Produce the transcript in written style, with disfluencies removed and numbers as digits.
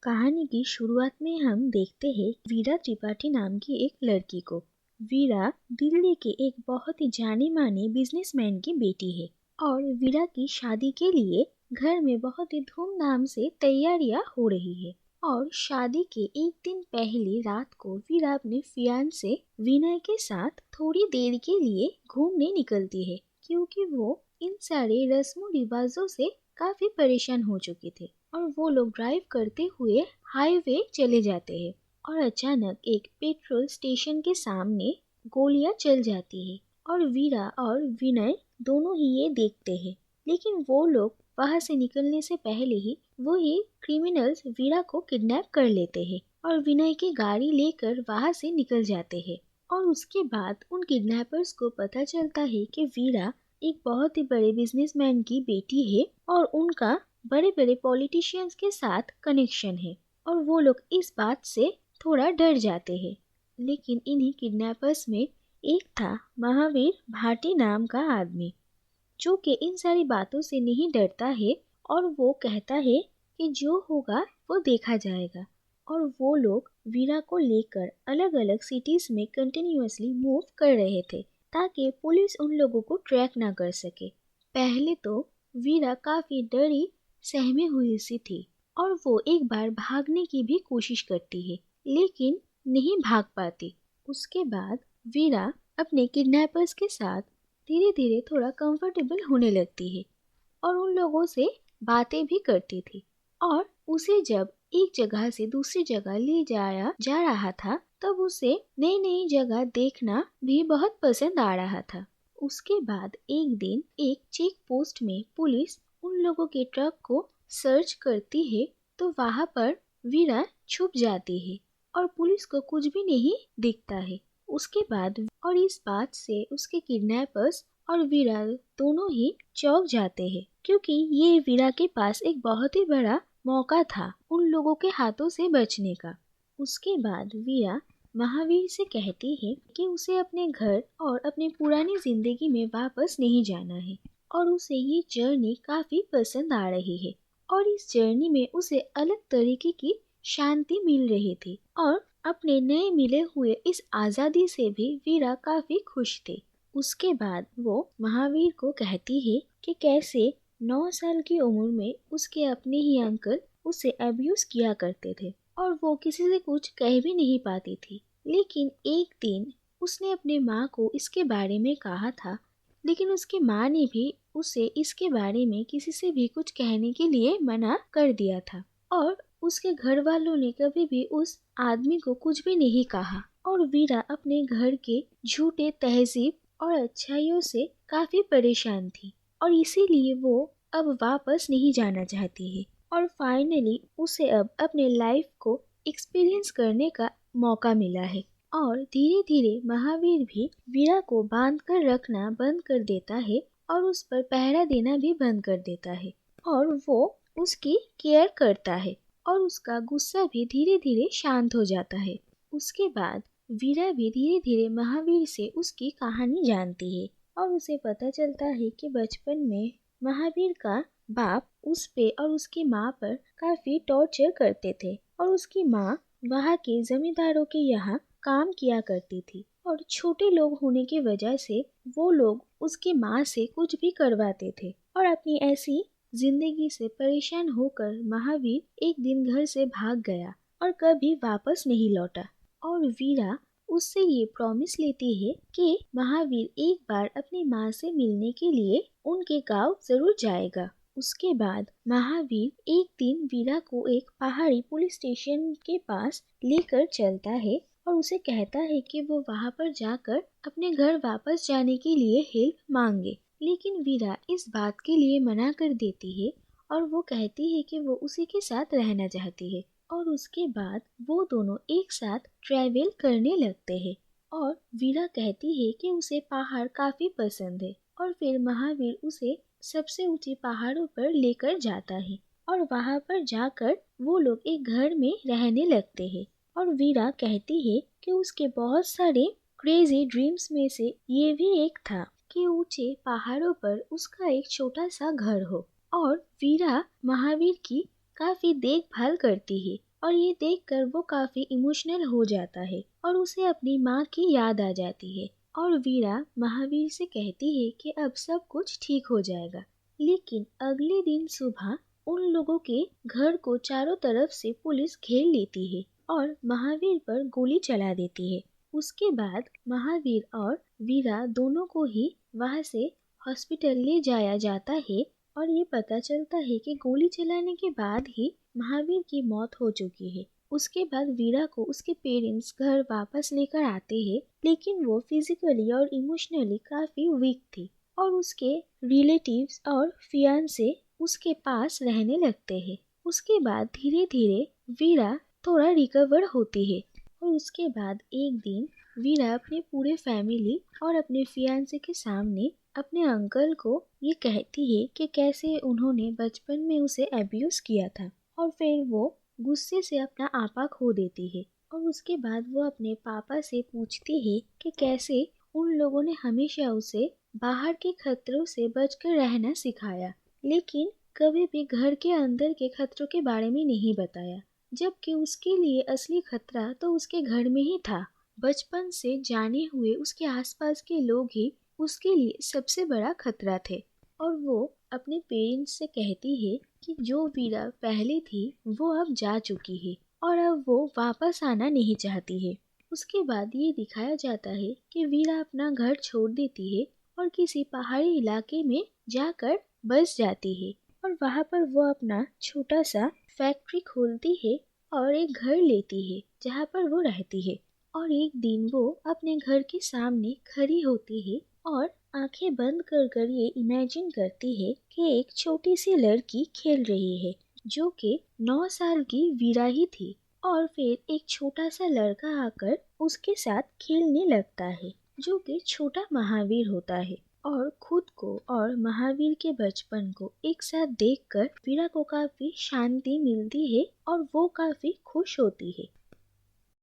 कहानी की शुरुआत में हम देखते हैं वीरा त्रिपाठी नाम की एक लड़की को। वीरा दिल्ली के एक बहुत ही जाने माने बिजनेसमैन की बेटी है और वीरा की शादी के लिए घर में बहुत ही धूमधाम से तैयारियां हो रही है। और शादी के एक दिन पहले रात को वीरा अपने फियांसे विनय के साथ थोड़ी देर के लिए घूमने निकलती है, क्योंकि वो इन सारे रस्मों रिवाजों से काफी परेशान हो चुके थे। और वो लोग ड्राइव करते हुए हाईवे चले जाते हैं और अचानक एक पेट्रोल स्टेशन के सामने गोलियां चल जाती है और वीरा और विनय दोनों ही ये देखते हैं। लेकिन वो लोग वहां से निकलने से पहले ही वही क्रिमिनल्स वीरा को किडनैप कर लेते हैं और विनय की गाड़ी लेकर वहां से निकल जाते हैं। और उसके बाद उन किडनैपर्स को पता चलता है कि वीरा एक बहुत ही बड़े बिजनेसमैन की बेटी है और उनका बड़े बड़े पॉलिटिशियंस के साथ कनेक्शन है और वो लोग इस बात से थोड़ा डर जाते हैं। लेकिन इन्हीं किडनैपर्स में एक था महावीर भाटी नाम का आदमी, जो कि इन सारी बातों से नहीं डरता है और वो कहता है कि जो होगा वो देखा जाएगा। और वो लोग वीरा को लेकर अलग अलग सिटीज में कंटिन्यूअसली मूव कर रहे थे ताकि पुलिस उन लोगों को ट्रैक ना कर सके। पहले तो वीरा काफी डरी सहमी हुई सी थी और वो एक बार भागने की भी कोशिश करती है, लेकिन नहीं भाग पाती। उसके बाद वीरा अपने किडनैपर्स के साथ धीरे धीरे थोड़ा कंफर्टेबल होने लगती है और उन लोगों से बातें भी करती थी। और उसे जब एक जगह से दूसरी जगह ले जाया जा रहा था तब उसे नई नई जगह देखना भी बहुत पसंद आ रहा था। उसके बाद एक दिन एक चेक पोस्ट में पुलिस उन लोगों के ट्रक को सर्च करती है तो वहां पर वीरा छुप जाती है और पुलिस को कुछ भी नहीं दिखता है। उसके बाद और इस बात से उसके किडनैपर्स और वीरा दोनों ही चौंक जाते हैं, क्योंकि ये वीरा के पास एक बहुत ही बड़ा मौका था उन लोगों के हाथों से बचने का। उसके बाद वीरा महावीर से कहती है कि उसे अपने घर और अपनी पुरानी जिंदगी में वापस नहीं जाना है और उसे ये जर्नी काफी पसंद आ रही है और इस जर्नी में उसे अलग तरीके की शांति मिल रही थी और अपने नए मिले हुए इस आजादी से भी वीरा काफी खुश थी। उसके बाद वो महावीर को कहती है कि कैसे 9 साल की उम्र में उसके अपने ही अंकल उसे अब्यूज किया करते थे और वो किसी से कुछ कह भी नहीं पाती थी। लेकिन एक दिन उसने अपने माँ को इसके बारे में कहा था, लेकिन उसकी माँ ने भी उसे इसके बारे में किसी से भी कुछ कहने के लिए मना कर दिया था और उसके घर वालों ने कभी भी उस आदमी को कुछ भी नहीं कहा। और वीरा अपने घर के झूठे तहजीब और अच्छाइयों से काफी परेशान थी और इसीलिए वो अब वापस नहीं जाना चाहती है और फाइनली उसे अब अपने लाइफ को एक्सपीरियंस करने का मौका मिला है। और धीरे धीरे महावीर भी वीरा को बांध कर रखना बंद कर देता है और उस पर पहरा देना भी बंद कर देता है और वो उसकी केयर करता है और उसका गुस्सा भी धीरे धीरे शांत हो जाता है। उसके बाद वीरा भी धीरे धीरे महावीर से उसकी कहानी जानती है और उसे पता चलता है कि बचपन में महावीर का बाप उस पे और उसकी माँ पर काफी टॉर्चर करते थे और उसकी माँ वहाँ के जमींदारों के यहाँ काम किया करती थी और छोटे लोग होने की वजह से वो लोग उसकी माँ से कुछ भी करवाते थे। और अपनी ऐसी जिंदगी से परेशान होकर महावीर एक दिन घर से भाग गया और कभी वापस नहीं लौटा। और वीरा उससे ये प्रॉमिस लेती है कि महावीर एक बार अपनी माँ से मिलने के लिए उनके गांव जरूर जाएगा। उसके बाद महावीर एक दिन वीरा को एक पहाड़ी पुलिस स्टेशन के पास लेकर चलता है और उसे कहता है कि वो वहाँ पर जाकर अपने घर वापस जाने के लिए हेल्प मांगे। लेकिन वीरा इस बात के लिए मना कर देती है और वो कहती है कि वो उसी के साथ रहना चाहती है। और उसके बाद वो दोनों एक साथ ट्रैवल करने लगते हैं और वीरा कहती है कि उसे पहाड़ काफी पसंद है और फिर महावीर उसे सबसे ऊंची पहाड़ों पर लेकर जाता है और वहाँ पर जाकर वो लोग एक घर में रहने लगते हैं। और वीरा कहती है कि उसके बहुत सारे क्रेजी ड्रीम्स में से ये भी एक था कि ऊंचे पहाड़ों पर उसका एक छोटा सा घर हो। और वीरा महावीर की काफी देखभाल करती है और ये देखकर वो काफी इमोशनल हो जाता है और उसे अपनी माँ की याद आ जाती है। और वीरा महावीर से कहती है कि अब सब कुछ ठीक हो जाएगा। लेकिन अगले दिन सुबह उन लोगों के घर को चारों तरफ से पुलिस घेर लेती है और महावीर पर गोली चला देती है। उसके बाद महावीर और वीरा दोनों को ही वहां से हॉस्पिटल ले जाया जाता है और ये पता चलता है कि गोली चलाने के बाद ही महावीर की मौत हो चुकी है। उसके बाद वीरा को उसके पेरेंट्स घर वापस लेकर आते हैं, लेकिन वो फिजिकली और इमोशनली काफी वीक थी और उसके रिलेटिव्स और फियांसे उसके पास रहने लगते हैं। उसके बाद धीरे धीरे वीरा थोड़ा रिकवर होती है और उसके बाद एक दिन वीरा अपने पूरे फैमिली और अपने फियांसे के सामने अपने अंकल को ये कहती है कि कैसे उन्होंने बचपन में उसे अब्यूज किया था और फिर वो गुस्से से अपना आपा खो देती है। और उसके बाद वो अपने पापा से पूछती है कि कैसे उन लोगों ने हमेशा उसे बाहर के खतरों से बचकर रहना सिखाया, लेकिन कभी भी घर के अंदर के खतरों के बारे में नहीं बताया, जबकि उसके लिए असली खतरा तो उसके घर में ही था। बचपन से जाने हुए उसके आसपास के लोग ही उसके लिए सबसे बड़ा खतरा थे। और वो अपने पेरेंट्स से कहती है कि जो वीरा पहले थी वो अब जा चुकी है और अब वो वापस आना नहीं चाहती है। उसके बाद ये दिखाया जाता है कि वीरा अपना घर छोड़ देती है और किसी पहाड़ी इलाके में जाकर बस जाती है और वहाँ पर वो अपना छोटा सा फैक्ट्री खोलती है और एक घर लेती है जहाँ पर वो रहती है। और एक दिन वो अपने घर के सामने खड़ी होती है और आंखें बंद कर कर ये इमेजिन करती है कि एक छोटी सी लड़की खेल रही है जो कि 9 साल की वीरा ही थी। और फिर एक छोटा सा लड़का आकर उसके साथ खेलने लगता है जो कि छोटा महावीर होता है। और खुद को और महावीर के बचपन को एक साथ देखकर वीरा को काफी शांति मिलती है और वो काफी खुश होती है।